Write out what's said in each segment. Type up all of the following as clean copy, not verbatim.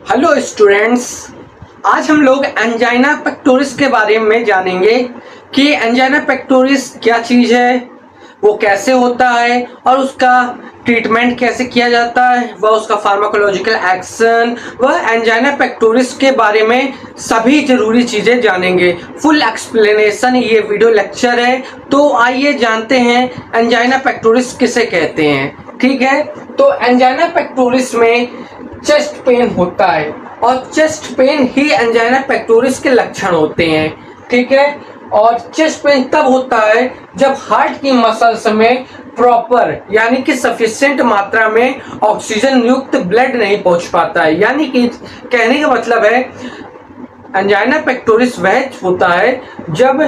Hello students. आज हम लोग एंजाइना पेक्टोरिस के बारे में जानेंगे कि एंजाइना पेक्टोरिस क्या चीज़ है, वो कैसे होता है और उसका ट्रीटमेंट कैसे किया जाता है, वह उसका फार्माकोलॉजिकल एक्शन, वह एंजाइना पेक्टोरिस के बारे में सभी जरूरी चीज़ें जानेंगे। फुल एक्सप्लेनेशन ये वीडियो लेक्चर है। तो आइए जानते हैं एंजाइना पेक्टोरिस किसे कहते हैं। ठीक है, तो एंजाइना पेक्टोरिस में चेस्ट पेन होता है और चेस्ट पेन ही एंजाइना पेक्टोरिस के लक्षण होते हैं। ठीक है, और चेस्ट पेन तब होता है जब हार्ट की मसल्स में प्रॉपर यानी कि सफिशिएंट मात्रा में ऑक्सीजन युक्त ब्लड नहीं पहुंच पाता है। यानी कि कहने का मतलब है एंजाइना पेक्टोरिस वह होता है जब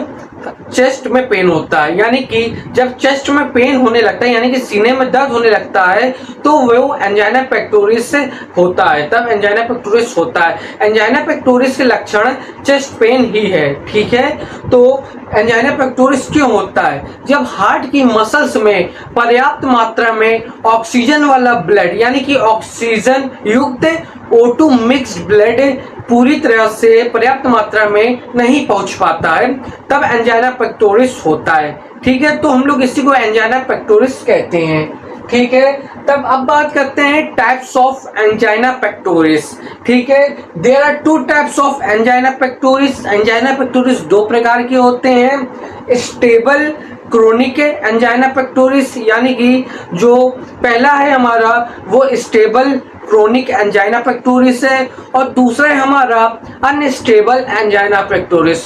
चेस्ट में पेन होता है, यानी कि जब चेस्ट में पेन होने लगता है यानी कि सीने में दर्द होने लगता है तो वो एंजाइना पेक्टोरिस होता है, तब एंजाइना पेक्टोरिस होता है। एंजाइना पेक्टोरिस के लक्षण चेस्ट पेन ही है। ठीक है, तो एंजाइना पेक्टोरिस क्यों होता है? जब हार्ट की मसल्स में पर्याप्त मात्रा में ऑक्सीजन वाला ब्लड यानी कि ऑक्सीजन युक्त O2 मिक्स्ड ब्लड पूरी तरह से पर्याप्त मात्रा में नहीं पहुंच पाता है, तब एंजाइना पेक्टोरिस होता है। ठीक है, तो हम लोग इसी को एंजाइना पेक्टोरिस कहते हैं। ठीक है, तब अब बात करते हैं टाइप्स ऑफ एंजाइना पेक्टोरिस। ठीक है, there are two types of angina pectoris. Angina pectoris दो प्रकार के होते हैं, स्टेबल क्रोनिक एंजाइना पेक्टोरिस यानी कि जो पहला है हमारा वो स्टेबल क्रोनिक एंजाइना पेक्टोरिस है और दूसरा है हमारा अनस्टेबल एंजाइना पेक्टोरिस।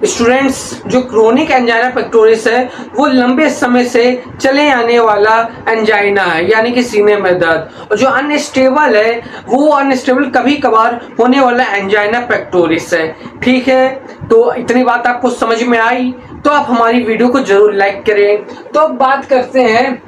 स्टूडेंट्स, जो क्रोनिक एंजाइना पेक्टोरिस है वो लंबे समय से चले आने वाला एंजाइना है यानी कि सीने में दर्द, और जो अनस्टेबल है वो अनस्टेबल कभी कभार होने वाला एंजाइना पेक्टोरिस है। ठीक है, तो इतनी बात आपको समझ में आई तो आप हमारी वीडियो को जरूर लाइक करें। तो अब बात करते हैं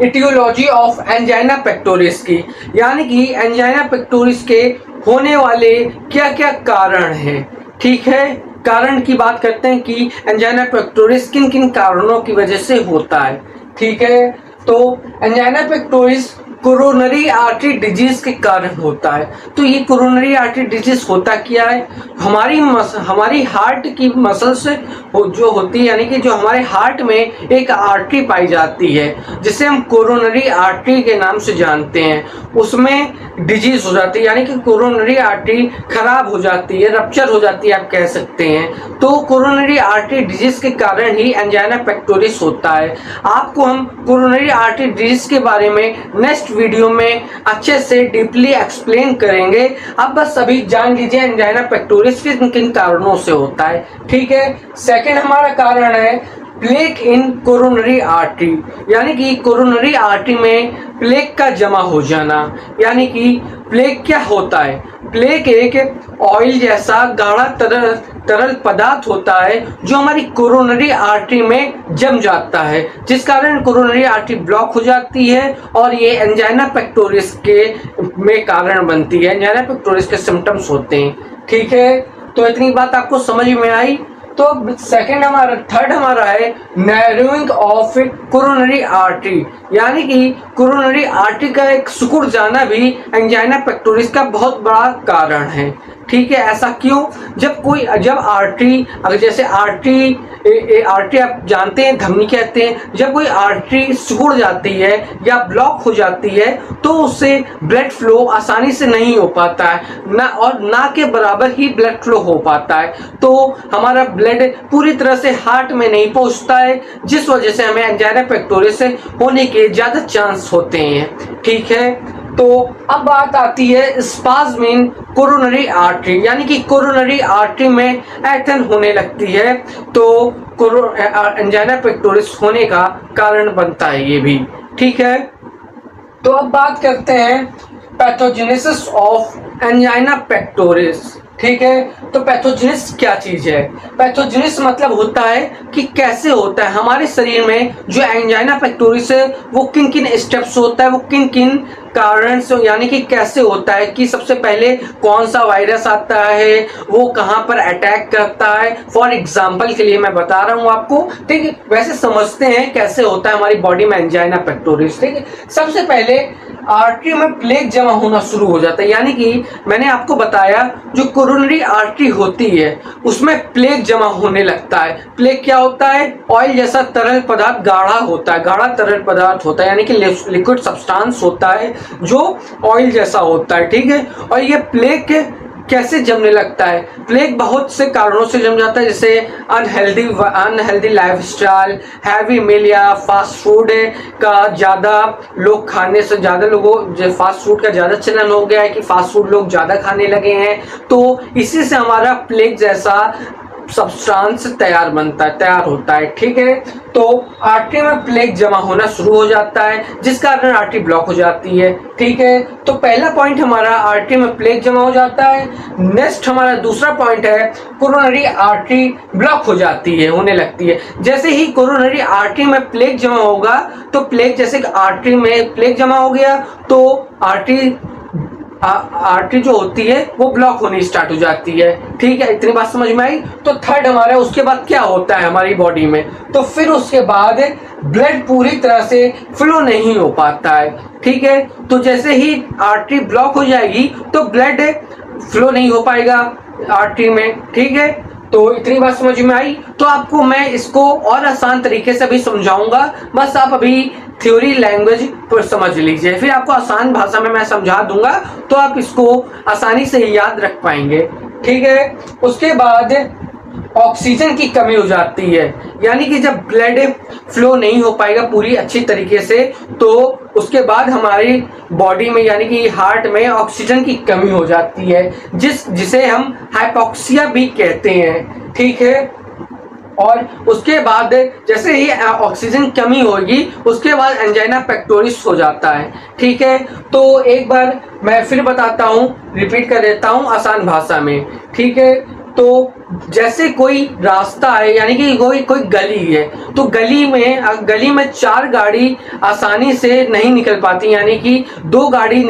इटियोलॉजी ऑफ एंजाइना पेक्टोरिस की, यानी कि एंजाइना पेक्टोरिस के होने वाले क्या क्या कारण हैं। ठीक है, कारण की बात करते हैं कि एंजाइना पेक्टोरिस किन किन कारणों की वजह से होता है। ठीक है, तो angina pectoris coronary artery disease के कारण होता है। तो ये कोरोनरी आर्टरी डिजीज होता क्या है? हमारी हार्ट की मसल्स जो होती है यानी कि जो हमारे हार्ट में एक आर्टरी पाई जाती है जिसे हम कोरोनरी आर्टरी के नाम से जानते हैं, उसमें डिजीज हो जाती है यानी कि कोरोनरी आर्टरी खराब हो जाती है, रप्चर हो जाती है आप कह सकते हैं। तो कोरोनरी आर्टरी डिजीज के कारण ही एंजाइना पेक्टोरिस होता है। आपको हम कोरोनरी आर्टरी डिजीज के बारे में नेक्स्ट वीडियो में अच्छे से डीपली एक्सप्लेन करेंगे। अब बस अभी जान लीजिए एंजाइना पेक्टोरिस किन किन कारणों से होता है। ठीक है, सेकंड हमारा कारण है प्लेक इन कोरोनरी आर्टरी, यानी कि कोरोनरी आर्टरी में प्लेक का जमा हो जाना। यानी कि प्लेक क्या होता है? प्लेक एक ऑयल जैसा गाढ़ा तरल पदार्थ होता है जो हमारी कोरोनरी आर्टरी में जम जाता है, जिस कारण कोरोनरी आर्टरी ब्लॉक हो जाती है और ये एंजाइना पेक्टोरिस के में कारण बनती है। एंजाइना पेक्टोरिस के सिम्टम्स होते हैं। ठीक है, तो इतनी बात आपको समझ में आई। तो थर्ड हमारा है नैरोइंग ऑफ कोरोनरी आर्टरी, यानी कि कोरोनरी आर्टरी का एक सिकुड़ जाना भी एंजाइना पेक्टोरिस का बहुत बड़ा कारण है। ठीक है, ऐसा क्यों? जब आर्टरी, अगर जैसे आर्टरी आप जानते हैं धमनी कहते हैं, जब कोई आर्टरी सिकुड़ जाती है या ब्लॉक हो जाती है तो उससे ब्लड फ्लो आसानी से नहीं हो पाता है ना के बराबर ही ब्लड फ्लो हो पाता है, तो हमारा ब्लड पूरी तरह से हार्ट में नहीं पहुंचता है, जिस वजह से हमें एंजाइना पेक्टोरिस होने के ज्यादा चांस होते हैं। ठीक है, तो अब बात आती है स्पाज्म इन कोरोनरी आर्टरी, यानी कि कोरोनरी आर्टरी में ऐंठन होने लगती है तो एंजाइना पेक्टोरिस होने का कारण बनता है ये भी। ठीक है, तो अब बात करते हैं पैथोजेनेसिस ऑफ एंजाइना पेक्टोरिस। ठीक है, तो पैथोजेनिस क्या चीज है? पैथोजेनिस मतलब होता है कि कैसे होता है हमारे शरीर में जो एंजाइना पेक्टोरिस है वो किन किन स्टेप्स होता है, वो किन किन कारण से, यानी कि कैसे होता है कि सबसे पहले कौन सा वायरस आता है, वो कहाँ पर अटैक करता है। फॉर एग्जाम्पल के लिए मैं बता रहा हूँ आपको। ठीक है, वैसे समझते हैं कैसे होता है हमारी बॉडी में एंजाइना पेक्टोरिस। ठीक है, सबसे पहले आर्टरी में प्लेग जमा होना शुरू हो जाता है। यानी कि मैंने आपको बताया जो कोरोनरी आर्टरी होती है उसमें प्लेग जमा होने लगता है। प्लेग क्या होता है? ऑयल जैसा तरल पदार्थ, गाढ़ा होता है, गाढ़ा तरल पदार्थ होता है, यानी कि लिक्विड सब्सटेंस होता है जो ऑयल जैसा होता है, ठीक है। और ये प्लेग कैसे जमने लगता है? प्लेग बहुत से कारणों से जम जाता है, जैसे अनहेल्दी लाइफस्टाइल, हैवी मील या फास्ट फूड का ज़्यादा लोग खाने से, ज़्यादा लोगों जो फास्ट फूड का ज़्यादा चलन हो गया है कि फास्ट फूड लोग ज़्यादा खाने लगे हैं, तो इसी से हमारा प्लेग जैसा सब्सटेंस तैयार होता है, ठीक है। तो आर्टरी में प्लेग जमा होना शुरू हो जाता है जिस कारण आर्टरी ब्लॉक हो जाती है, ठीक है। तो पहला पॉइंट हमारा आर्टरी में प्लेग जमा हो जाता है। नेक्स्ट हमारा दूसरा पॉइंट है कोरोनरी आर्टरी ब्लॉक हो जाती है, होने लगती है। जैसे ही कोरोनरी आर्टरी में प्लेग जमा होगा तो प्लेग, जैसे आर्टरी में प्लेग जमा हो गया तो आर्टरी जो होती है वो ब्लॉक होनी स्टार्ट हो जाती है, ठीक है। इतनी बात समझ में आई। तो थर्ड हमारा उसके बाद क्या होता है हमारी बॉडी में, तो फिर उसके बाद ब्लड पूरी तरह से फ्लो नहीं हो पाता है, ठीक है। तो जैसे ही आर्टरी ब्लॉक हो जाएगी तो ब्लड फ्लो नहीं हो पाएगा आर्टरी में, ठीक है। तो इतनी बात समझ में आई। तो आपको मैं इसको और आसान तरीके से भी समझाऊंगा, बस आप अभी थ्योरी लैंग्वेज पर समझ लीजिए, फिर आपको आसान भाषा में मैं समझा दूंगा तो आप इसको आसानी से याद रख पाएंगे, ठीक है। उसके बाद ऑक्सीजन की कमी हो जाती है, यानी कि जब ब्लड फ्लो नहीं हो पाएगा पूरी अच्छी तरीके से तो उसके बाद हमारी बॉडी में यानी कि हार्ट में ऑक्सीजन की कमी हो जाती है, जिसे हम हाइपोक्सिया भी कहते हैं, ठीक है। और उसके बाद जैसे ही ऑक्सीजन कमी होगी उसके बाद एंजाइना पेक्टोरिस हो जाता है, ठीक है। तो एक बार मैं फिर बताता हूँ, रिपीट कर देता हूँ आसान भाषा में, ठीक है। तो जैसे कोई रास्ता है यानी कि कोई गली है, तो गली में चार गाड़ी आसानी से नहीं निकल पाती, यानी कि दो गाड़ी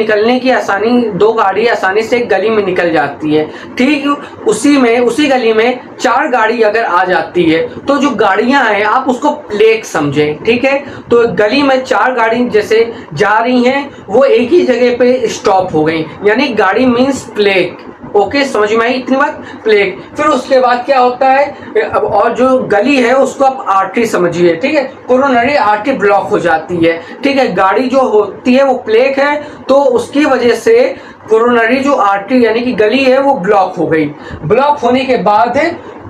आसानी से गली में निकल जाती है, ठीक। उसी गली में चार गाड़ी अगर आ जाती है तो जो गाड़ियां हैं आप उसको प्लेग समझें, ठीक है। तो गली में चार गाड़ी जैसे जा रही हैं वो एक ही जगह पे स्टॉप हो गई, यानी गाड़ी मीन्स प्लेग, ओके। समझ में आई इतनी बात? प्लेग। फिर उसके बाद क्या होता है, और जो गली है उसको आप आर्टरी समझिए, ठीक है। कोरोनरी आर्टरी ब्लॉक हो जाती है, ठीक है। गाड़ी जो होती है वो प्लेग है तो उसकी वजह से कोरोनरी जो आर्टरी यानी कि गली है वो ब्लॉक हो गई। ब्लॉक होने के बाद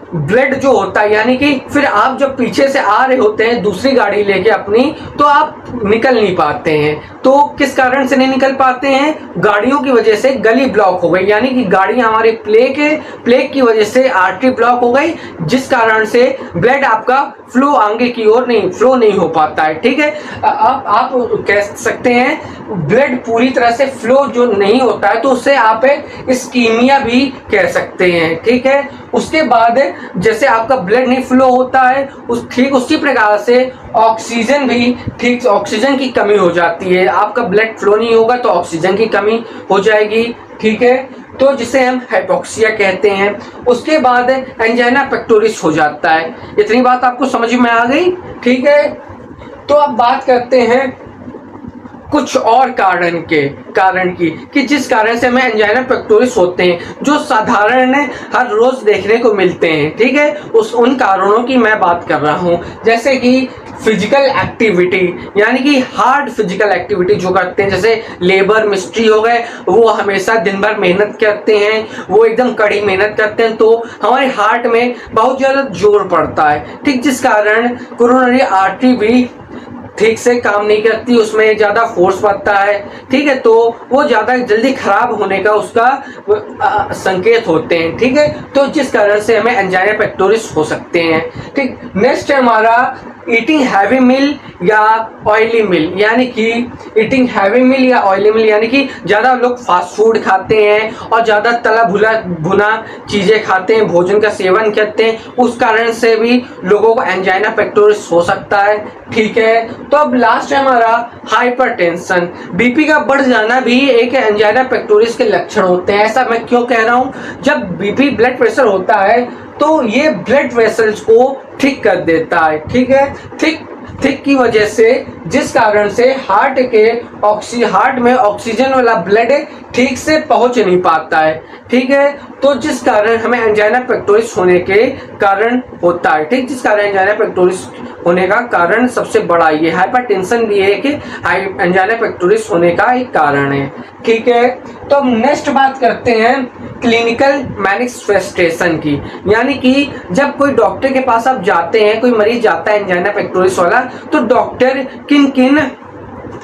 ब्लड जो होता है, यानी कि फिर आप जब पीछे से आ रहे होते हैं दूसरी गाड़ी लेके अपनी, तो आप निकल नहीं पाते हैं। तो किस कारण से नहीं निकल पाते हैं? गाड़ियों की वजह से गली ब्लॉक हो गई, यानी कि गाड़ियां हमारे प्लेग की वजह से आर्टरी ब्लॉक हो गई, जिस कारण से ब्लड आपका फ्लो आगे की ओर फ्लो नहीं हो पाता है, ठीक है। आप कह सकते हैं ब्लड पूरी तरह से फ्लो जो नहीं होता है तो उससे आप इस्कीमिया भी कह सकते हैं, ठीक है। उसके बाद जैसे आपका ब्लड नहीं फ्लो होता है ठीक उसी प्रकार से ऑक्सीजन की कमी हो जाती है। आपका ब्लड फ्लो नहीं होगा तो ऑक्सीजन की कमी हो जाएगी, ठीक है। तो जिसे हम हाइपोक्सिया कहते हैं। उसके बाद एंजाइना पेक्टोरिस हो जाता है। इतनी बात आपको समझ में आ गई, ठीक है। तो अब बात करते हैं कुछ और कारण की कि जिस कारण से हमें एंजाइना पेक्टोरिस होते हैं, जो साधारण हर रोज देखने को मिलते हैं, ठीक है। उन कारणों की मैं बात कर रहा हूँ, जैसे कि फिजिकल एक्टिविटी, यानी कि हार्ड फिजिकल एक्टिविटी जो करते हैं, जैसे लेबर मिस्ट्री हो गए, वो हमेशा दिन भर मेहनत करते हैं, वो एकदम कड़ी मेहनत करते हैं, तो हमारे हार्ट में बहुत ज़्यादा जोर पड़ता है, ठीक। जिस कारण कोरोनरी आर्टरी भी ठीक से काम नहीं करती, उसमें ज़्यादा फोर्स पड़ता है, ठीक है। तो वो ज़्यादा जल्दी खराब होने का उसका संकेत होते हैं, ठीक है। तो जिस कारण से हमें एंजाइना पेक्टोरिस हो सकते हैं, ठीक। नेक्स्ट है हमारा ईटिंग हैवी मील या ऑयली मील, यानी कि ईटिंग हैवी मील या ऑयली मील यानी कि ज़्यादा लोग फास्ट फूड खाते हैं और ज़्यादा तला भुना चीज़ें खाते हैं, भोजन का सेवन करते हैं, उस कारण से भी लोगों को एंजाइना पेक्टोरिस हो सकता है, ठीक है। तो अब लास्ट है हमारा हाइपरटेंशन, बीपी का बढ़ जाना भी एक एंजाइना पेक्टोरिस के लक्षण होते हैं। ऐसा मैं क्यों कह रहा हूँ? जब बीपी ब्लड प्रेशर होता है तो ये ब्लड वेसल्स को ठीक कर देता है, ठीक है। ठीक थिक की वजह से, जिस कारण से हार्ट में ऑक्सीजन वाला ब्लड ठीक से पहुंच नहीं पाता है। ठीक है, तो जिस कारण हमें एंजाइना पेक्टोरिस होने के कारण होता है। ठीक, जिस कारण एंजाइना पेक्टोरिस होने का कारण सबसे बड़ा ये हाइपरटेंशन भी है कि एंजाइना पेक्टोरिस होने का एक कारण है। ठीक है, तो अब नेक्स्ट बात करते हैं क्लिनिकल मैनिफेस्टेशन की, यानी कि जब कोई डॉक्टर के पास आप जाते हैं, कोई मरीज जाता है एंजाइना पेक्टोरिस वाला, तो डॉक्टर किन किन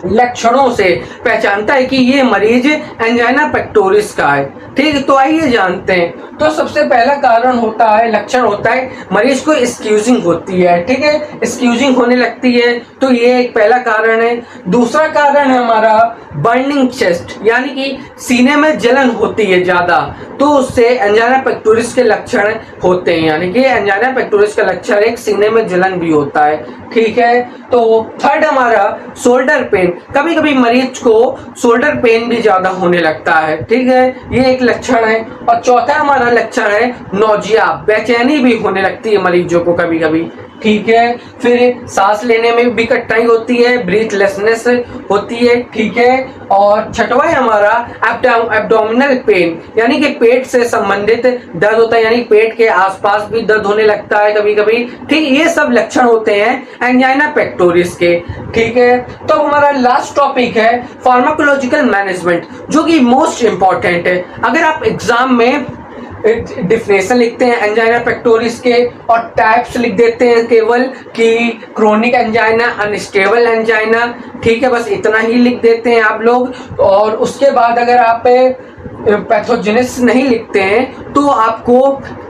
लक्षणों से पहचानता है कि ये मरीज एंजाइना पेक्टोरिस का है। ठीक है, तो आइए जानते हैं। तो सबसे पहला कारण होता है, लक्षण होता है, मरीज को स्क्यूजिंग होती है। ठीक है, स्क्यूजिंग होने लगती है, तो ये एक पहला कारण है। दूसरा कारण है हमारा बर्निंग चेस्ट, यानी कि सीने में जलन होती है ज्यादा, तो उससे एंजाइना पेक्टोरिस के लक्षण होते हैं। यानी कि एंजाइना पेक्टोरिस का लक्षण एक सीने में जलन भी होता है। ठीक है, तो थर्ड हमारा शोल्डर पेन, कभी कभी मरीज को शोल्डर पेन भी ज्यादा होने लगता है। ठीक है, ये एक लक्षण है। और चौथा हमारा लक्षण है नोजिया, बेचैनी भी होने लगती है मरीजों को कभी कभी। ठीक है, फिर सांस लेने में भी कठिनाई होती है, ब्रीथलेसनेस होती है। ठीक है, और छठवां है हमारा एब्डोमिनल पेन, यानी कि पेट से संबंधित दर्द होता है, यानी पेट के आसपास भी दर्द होने लगता है कभी कभी। ठीक, ये सब लक्षण होते हैं एंजाइना पेक्टोरिस के। ठीक है, तो हमारा लास्ट टॉपिक है फार्माकोलॉजिकल मैनेजमेंट, जो कि मोस्ट इंपॉर्टेंट है। अगर आप एग्जाम में डिफिनेशन लिखते हैं एंजाइना पेक्टोरिस के और टाइप्स लिख देते हैं केवल कि क्रोनिक एंजाइना, अनस्टेबल एंजाइना, ठीक है, बस इतना ही लिख देते हैं आप लोग। और उसके बाद अगर आप पैथोजेनिस नहीं लिखते हैं तो आपको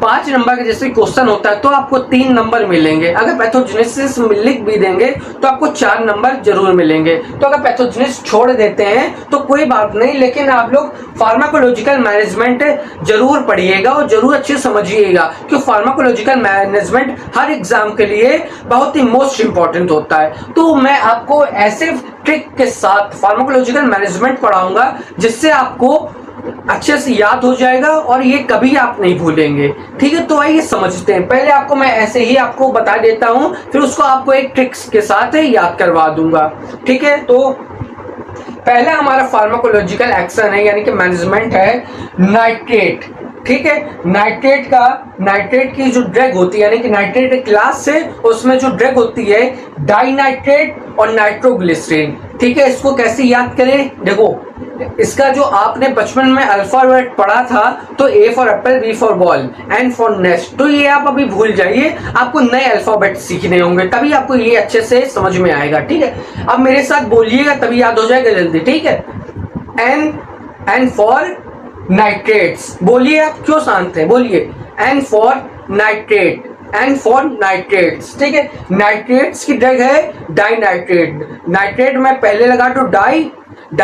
5 नंबर के जैसे क्वेश्चन होता है तो आपको 3 नंबर मिलेंगे। अगर पैथोजेनेसिस लिख भी देंगे तो आपको 4 नंबर जरूर मिलेंगे। तो अगर पैथोजेनिस छोड़ देते हैं तो कोई बात नहीं, लेकिन आप लोग फार्माकोलॉजिकल मैनेजमेंट जरूर पढ़िएगा और जरूर अच्छे समझिएगा, क्योंकि फार्माकोलॉजिकल मैनेजमेंट हर एग्जाम के लिए बहुत ही मोस्ट इंपॉर्टेंट होता है। तो मैं आपको ऐसे ट्रिक के साथ फार्माकोलॉजिकल मैनेजमेंट पढ़ाऊंगा जिससे आपको अच्छे से याद हो जाएगा और ये कभी आप नहीं भूलेंगे। ठीक है, तो आइए समझते हैं। पहले आपको मैं ऐसे ही आपको बता देता हूं, फिर उसको आपको एक ट्रिक्स के साथ याद करवा दूंगा। ठीक है, तो पहला हमारा फार्माकोलॉजिकल एक्शन है यानी कि मैनेजमेंट है नाइट्रेट। ठीक है, नाइट्रेट की जो ड्रग होती है, यानी कि नाइट्रेट क्लास से उसमें जो ड्रग होती है डाइनाइट्रेट और नाइट्रोग्लिसरीन। ठीक है, इसको कैसे याद करें, देखो इसका जो आपने बचपन में अल्फाबेट पढ़ा था, तो A for apple, B for ball, N for nest, तो ये आप अभी भूल जाइए, आपको नए अल्फाबेट सीखने होंगे, तभी आपको ये अच्छे से समझ में आएगा। ठीक है, अब मेरे साथ बोलिएगा तभी याद हो जाएगा जल्दी। ठीक है, एन फॉर नाइट्रेट्स, बोलिए आप क्यों शांत हैं, बोलिए N for nitrate, N for nitrates. ठीक है, नाइट्रेट्स की ड्रग है डाइनाइट्रेट, नाइट्रेट में पहले लगा दो डाई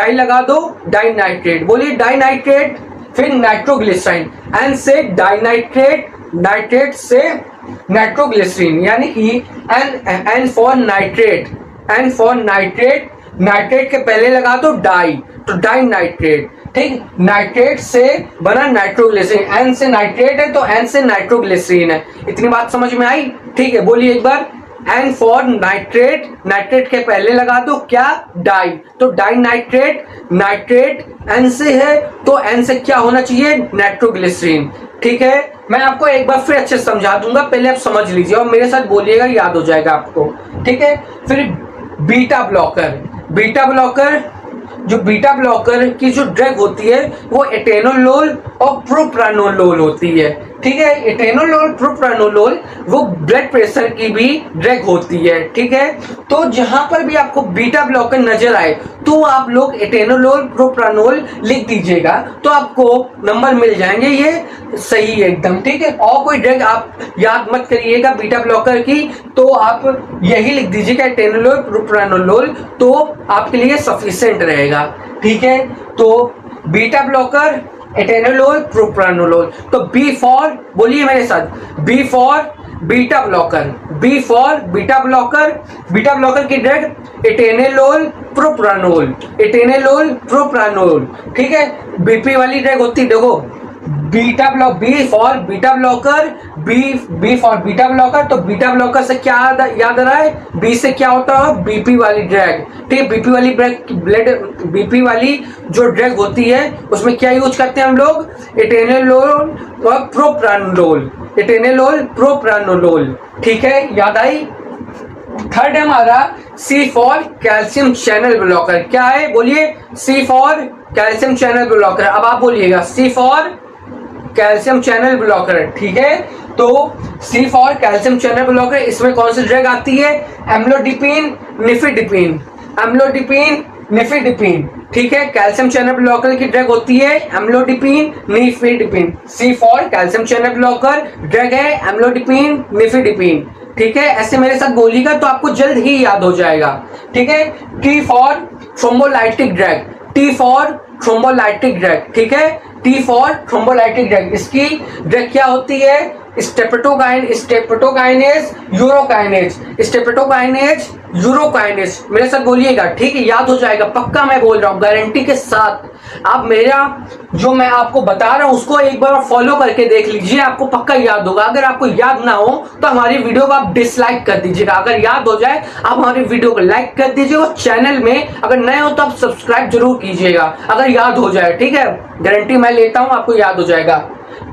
लगा दो डाइनाइट्रेट, बोलिए डाइनाइट्रेट, फिर नाइट्रोग्लिसरीन, एन से डाइनाइट्रेट, नाइट्रेट से नाइट्रोग्लिसरीन, यानी कि N for nitrate, N for nitrate, nitrate के पहले लगा दो डाई, तो डाइनाइट्रेट। ठीक, नाइट्रेट से बना नाइट्रोग्लिसरीन, एन से नाइट्रेट है तो एन से नाइट्रोग्लिसरीन है। इतनी बात समझ में आई? ठीक है, बोलिए एक बार, एन फॉर नाइट्रेट, नाइट्रेट के पहले लगा दो क्या, डाई, तो डाई नाइट्रेट, नाइट्रेट एन से है तो एन से क्या होना चाहिए, नाइट्रोग्लिसरीन। ठीक है, मैं आपको एक बार फिर अच्छे समझा दूंगा, पहले आप समझ लीजिए और मेरे साथ बोलिएगा, याद हो जाएगा आपको। ठीक है, फिर बीटा ब्लॉकर, जो बीटा ब्लॉकर की जो ड्रग होती है वो एटेनोलोल और प्रोप्रानोलोल होती है। ठीक है, एटेनोलोल प्रोप्रानोलोल वो ब्लड प्रेशर की भी ड्रग होती है। ठीक है, तो जहां पर भी आपको बीटा ब्लॉकर नजर आए तो आप लोग एटेनोलोल प्रोप्रानोल लिख दीजिएगा, तो आपको नंबर मिल जाएंगे, ये सही है एकदम। ठीक है, और कोई ड्रग आप याद मत करिएगा बीटा ब्लॉकर की, तो आप यही लिख दीजिएगा एटेनोलोल प्रोप्रानोलोल, तो आपके लिए सफिशिएंट रहेगा। ठीक है, तो बीटा ब्लॉकर, एटेनोलोल, प्रोप्रानोलोल, तो बी फॉर, बोलिए मेरे साथ, B for beta blocker, B for beta blocker, beta blocker की drug atenolol propranol, atenolol propranol. ठीक है, बीपी वाली ड्रग होती है, देखो B for beta blocker, B for beta blocker. तो बीटा ब्लॉकर से क्या याद आ रहा है, बी से क्या होता है, बीपी वाली ड्रग। ठीक है, बीपी वाली जो ड्रग होती है उसमें क्या यूज करते हैं हम लोग, एटेनोलोल और प्रोप्रानोलोल। ठीक है, याद आई। थर्ड है हमारा सी फॉर कैल्शियम चैनल ब्लॉकर। क्या है, बोलिए, सी फॉर कैल्शियम चैनल ब्लॉकर। अब आप बोलिएगा सी फॉर कैल्शियम चैनल ब्लॉकर। ठीक है, तो सी फॉर कैल्शियम चैनल ब्लॉकर, इसमें कौन सी ड्रग आती है, एम्लोडिपिन निफिडिपिन। ठीक है, कैल्शियम चैनल ब्लॉकर की ड्रग होती है amlodipine nifedipine. C for calcium channel blocker, drug है एम्लोडिपिन निफिडिपिन। ठीक है, ऐसे मेरे साथ बोलिएगा तो आपको जल्द ही याद हो जाएगा। ठीक है, T for thrombolytic drug, T for thrombolytic drug. ठीक है, टी फॉर थ्रोम्बोलाइटिक ड्रग, इसकी ड्रग क्या होती है, स्टेप्टोकाइनेज यूरोकाइनेज। मेरे साथ बोलिएगा, ठीक है, याद हो जाएगा पक्का, मैं बोल रहा हूँ गारंटी के साथ। आप मेरा जो मैं आपको बता रहा हूं उसको एक बार फॉलो करके देख लीजिए, आपको पक्का याद होगा। अगर आपको याद ना हो तो हमारी वीडियो को आप डिसलाइक कर दीजिएगा, अगर याद हो जाए आप हमारी वीडियो को लाइक कर दीजिएगा। चैनल में अगर नए हो तो आप सब्सक्राइब जरूर कीजिएगा अगर याद हो जाए। ठीक है, गारंटी मैं लेता हूं आपको याद हो जाएगा।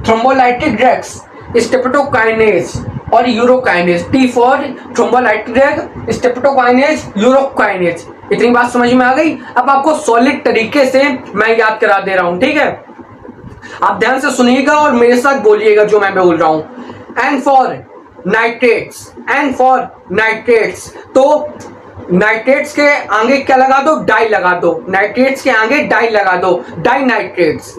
थ्रोम्बोलाइटिक ड्रग्स, स्टेप्टोकाइनेज और urokinase. T for thrombolytic drug, streptokinase, urokinase. इतनी बात समझ में आ गई। अब आपको सॉलिड तरीके से मैं याद करा दे रहा हूं। ठीक है, आप ध्यान से सुनिएगा और मेरे साथ बोलिएगा जो मैं बोल रहा हूं। एन फॉर नाइट्रेट्स, तो नाइट्रेट्स के आगे क्या लगा दो, डाई लगा दो। नाइट्रेट्स के आगे डाई लगा दो, डाइनाइट्रेट्स।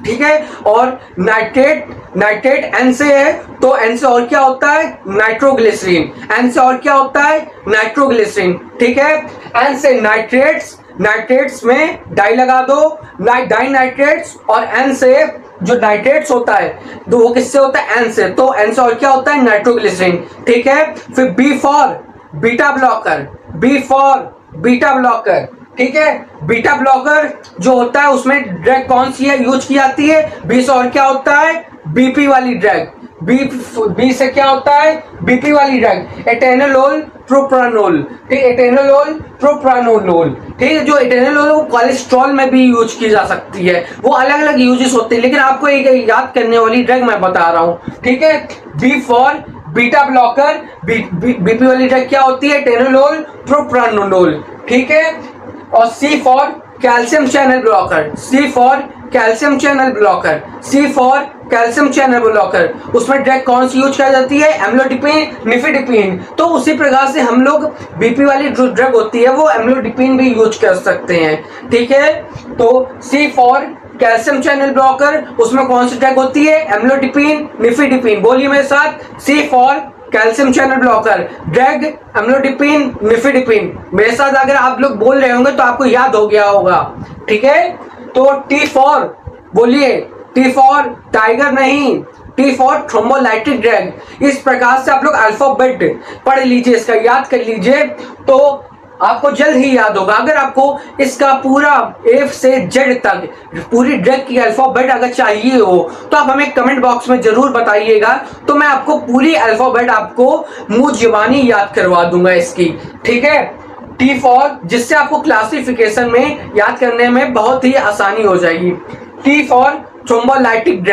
ठीक है, और नाइट्रेट एन से है तो एन से और क्या होता है, नाइट्रोग्लिसरीन। एन से और क्या होता है, नाइट्रोग्लिसरीन। ठीक है, एन से नाइट्रेट्स में डाई लगा दो, डाइनाइट्रेट्स। और एन से जो नाइट्रेट्स होता है तो वो किससे होता है, एन से, तो एन से और क्या होता है, नाइट्रोग्लिसरीन। ठीक है, फिर बी फॉर बीटा ब्लॉकर। ठीक है, बीटा ब्लॉकर जो होता है उसमें ड्रग कौन सी है यूज की जाती है, बी से और क्या होता है, बीपी वाली ड्रग। बी से क्या होता है, बीपी वाली ड्रग, एटेनोलोल प्रोप्रानोल। ठीक, ठीक है, जो एटेनोलोल कोलेस्ट्रॉल में भी यूज की जा सकती है, वो अलग अलग यूजेस होते हैं, लेकिन आपको एक याद करने वाली ड्रग मैं बता रहा हूं। ठीक है, B for beta blocker, BP वाली ड्रग क्या होती है, टेनोलोल प्रोप्रानोलोल। ठीक है, और C for calcium channel blocker, उसमें ड्रग कौन सी यूज की जाती है, एम्लोडिपिन निफिडिपिन। तो उसी प्रकार से हम लोग बीपी वाली जो ड्रग होती है वो एम्लोडिपिन भी यूज कर सकते हैं। ठीक है, तो सी फॉर कैल्शियम चैनल ब्लॉकर, उसमें कौन सी ड्रग होती है, एम्लोडिपिन निफिडिपिन। बोलिए मेरे साथ, C for calcium channel blocker, drug amlodipine nifedipine. मेरे साथ अगर आप लोग बोल रहे होंगे तो आपको याद हो गया होगा। ठीक है, तो टी फॉर, बोलिए, टी फॉर टाइगर नहीं, टी फॉर थ्रोम्बोलाइटिक ड्रग। इस प्रकार से आप लोग अल्फाबेट पढ़ लीजिए, इसका याद कर लीजिए तो आपको जल्द ही याद होगा। अगर आपको इसका पूरा एफ से जेड तक पूरी ड्रग की अल्फाबेट अगर चाहिए हो तो आप हमें कमेंट बॉक्स में जरूर बताइएगा, तो मैं आपको पूरी अल्फाबेट आपको मुंह जुबानी याद करवा दूंगा इसकी। ठीक है, टी फॉर, जिससे आपको क्लासिफिकेशन में याद करने में बहुत ही आसानी हो जाएगी। टी फॉर थ्रोम्बोलाइटिक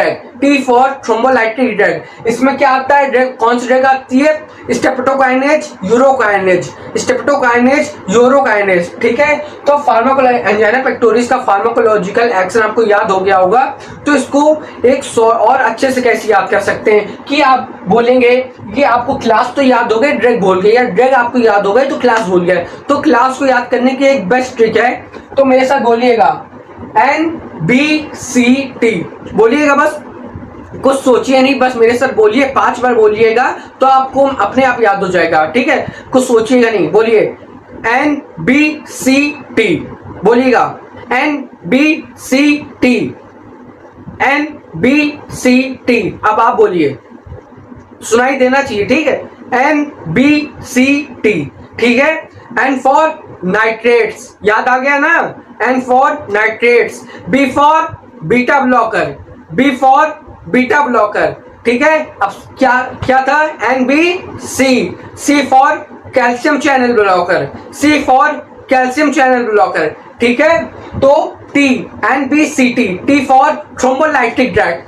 ड्रग, इसमें क्या आता है, ड्रग कौन सी ड्रग आती है, स्टेप्टोकाइनेज यूरोकाइनेज। ठीक है, तो एंजाइना पेक्टोरिस का फार्माकोलॉजिकल एक्शन आपको याद हो गया होगा। तो इसको एक और अच्छे से कैसे याद कर सकते हैं कि आप बोलेंगे कि आपको क्लास तो याद हो गई, ड्रग भूल गए, या ड्रग आपको याद हो गई तो क्लास भूल गए। तो क्लास को याद करने की एक बेस्ट ट्रिक है, तो मेरे साथ बोलिएगा NBCT। बोलिएगा, बस कुछ सोचिए नहीं, बस मेरे साथ बोलिए, 5 बार बोलिएगा तो आपको अपने आप याद हो जाएगा। ठीक है, कुछ सोचिएगा नहीं, बोलिए NBCT। बोलिएगा NBCT। अब आप बोलिए, सुनाई देना चाहिए। ठीक है, NBCT। ठीक है, एन फॉर नाइट्रेट्स, याद आ गया ना, N for nitrates. B for beta blocker, B for beta blocker, ठीक है। अब क्या क्या था, NBC, C for calcium channel blocker, C for calcium channel blocker, ठीक है। तो T, NBCT, T for thrombolytic drug,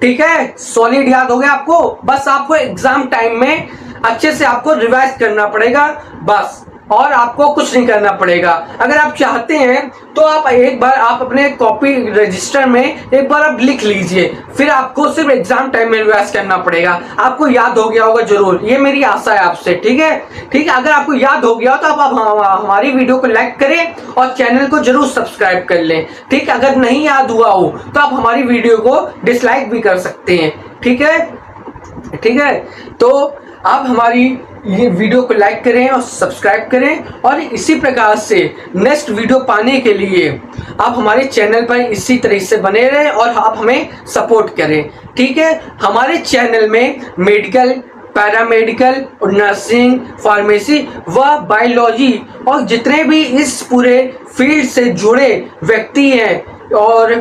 ठीक है। सॉलिड याद हो गया आपको, बस आपको एग्जाम टाइम में अच्छे से आपको रिवाइज करना पड़ेगा बस, और आपको कुछ नहीं करना पड़ेगा। अगर आप चाहते हैं तो आप एक बार आप अपने कॉपी रजिस्टर में एक बार आप लिख लीजिए, फिर आपको सिर्फ एग्जाम टाइम में रिवाइज करना पड़ेगा। आपको याद हो गया होगा जरूर, ये मेरी आशा है आपसे, ठीक है। ठीक है, अगर आपको याद हो गया तो आप हमारी वीडियो को लाइक करें और चैनल को जरूर सब्सक्राइब कर लें, ठीक है। अगर नहीं याद हुआ हो तो आप हमारी वीडियो को डिसलाइक भी कर सकते हैं, ठीक है। ठीक है, तो आप हमारी ये वीडियो को लाइक करें और सब्सक्राइब करें, और इसी प्रकार से नेक्स्ट वीडियो पाने के लिए आप हमारे चैनल पर इसी तरह से बने रहें और आप हमें सपोर्ट करें, ठीक है। हमारे चैनल में मेडिकल, पैरामेडिकल और नर्सिंग, फार्मेसी व बायोलॉजी और जितने भी इस पूरे फील्ड से जुड़े व्यक्ति हैं और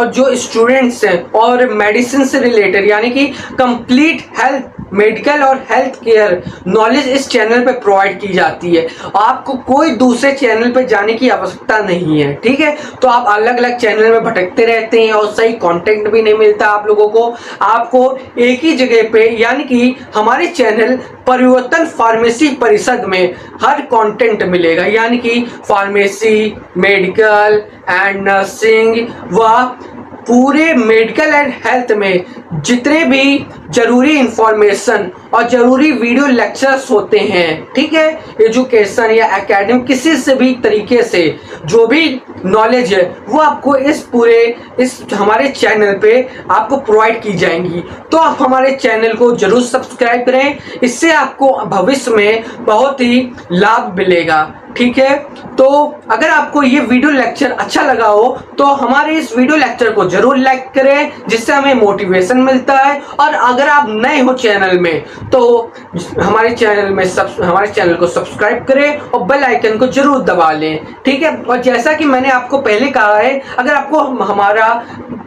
जो स्टूडेंट्स हैं और मेडिसिन से रिलेटेड यानी कि कंप्लीट हेल्थ, मेडिकल और हेल्थ केयर नॉलेज इस चैनल पे प्रोवाइड की जाती है। आपको कोई दूसरे चैनल पे जाने की आवश्यकता नहीं है, ठीक है। तो आप अलग अलग चैनल में भटकते रहते हैं और सही कंटेंट भी नहीं मिलता आप लोगों को। आपको एक ही जगह पे यानी कि हमारे चैनल परिवर्तन फार्मेसी परिषद में हर कंटेंट मिलेगा, यानी कि फार्मेसी, मेडिकल एंड नर्सिंग व पूरे मेडिकल एंड हेल्थ में जितने भी जरूरी इंफॉर्मेशन और जरूरी वीडियो लेक्चर्स होते हैं, ठीक है। एजुकेशन या एकेडमिक किसी से भी तरीके से जो भी नॉलेज है वो आपको इस हमारे चैनल पे आपको प्रोवाइड की जाएंगी। तो आप हमारे चैनल को जरूर सब्सक्राइब करें, इससे आपको भविष्य में बहुत ही लाभ मिलेगा, ठीक है। तो अगर आपको ये वीडियो लेक्चर अच्छा लगा हो तो हमारे इस वीडियो लेक्चर को जरूर लाइक करें, जिससे हमें मोटिवेशन मिलता है। और अगर आप नए हो चैनल में तो हमारे चैनल को सब्सक्राइब करें और बेल आइकन को जरूर दबा लें, ठीक है। और जैसा कि मैंने आपको पहले कहा है, अगर आपको हमारा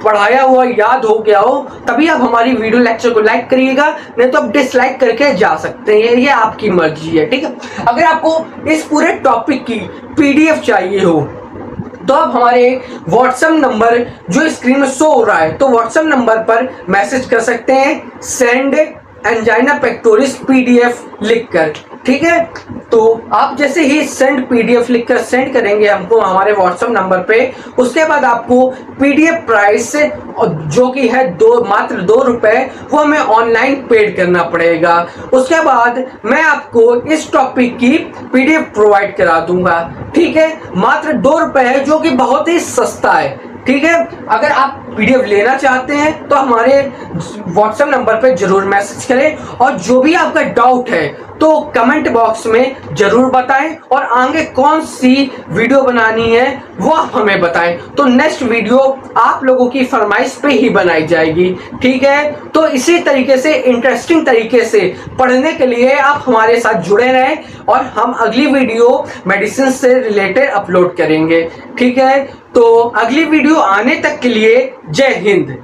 पढ़ाया हुआ याद हो गया हो तभी आप हमारी वीडियो लेक्चर को लाइक करिएगा, नहीं तो आप डिसलाइक करके जा सकते हैं, ये आपकी मर्जी है, ठीक है। अगर आपको इस पूरे टॉपिक की PDF चाहिए हो तो आप हमारे व्हाट्सएप नंबर जो स्क्रीन में शो हो रहा है तो व्हाट्सएप नंबर पर मैसेज कर सकते हैं, सेंड एंजाइना पेक्टोरिस PDF लिखकर, ठीक है। तो आप जैसे ही सेंड PDF लिखकर सेंड करेंगे हमको हमारे व्हाट्सएप नंबर पे, उसके बाद आपको PDF प्राइस जो कि है मात्र 2 रुपए, वो हमें ऑनलाइन पेड करना पड़ेगा। उसके बाद मैं आपको इस टॉपिक की PDF प्रोवाइड करा दूंगा, ठीक है। मात्र 2 रुपए है, जो कि बहुत ही सस्ता है, ठीक है। अगर आप PDF लेना चाहते हैं तो हमारे व्हाट्सएप नंबर पे जरूर मैसेज करें, और जो भी आपका डाउट है तो कमेंट बॉक्स में जरूर बताएं, और आगे कौन सी वीडियो बनानी है वो आप हमें बताएं, तो नेक्स्ट वीडियो आप लोगों की फरमाइश पे ही बनाई जाएगी, ठीक है। तो इसी तरीके से इंटरेस्टिंग तरीके से पढ़ने के लिए आप हमारे साथ जुड़े रहें, और हम अगली वीडियो मेडिसिन से रिलेटेड अपलोड करेंगे, ठीक है। तो अगली वीडियो आने तक के लिए जय हिंद।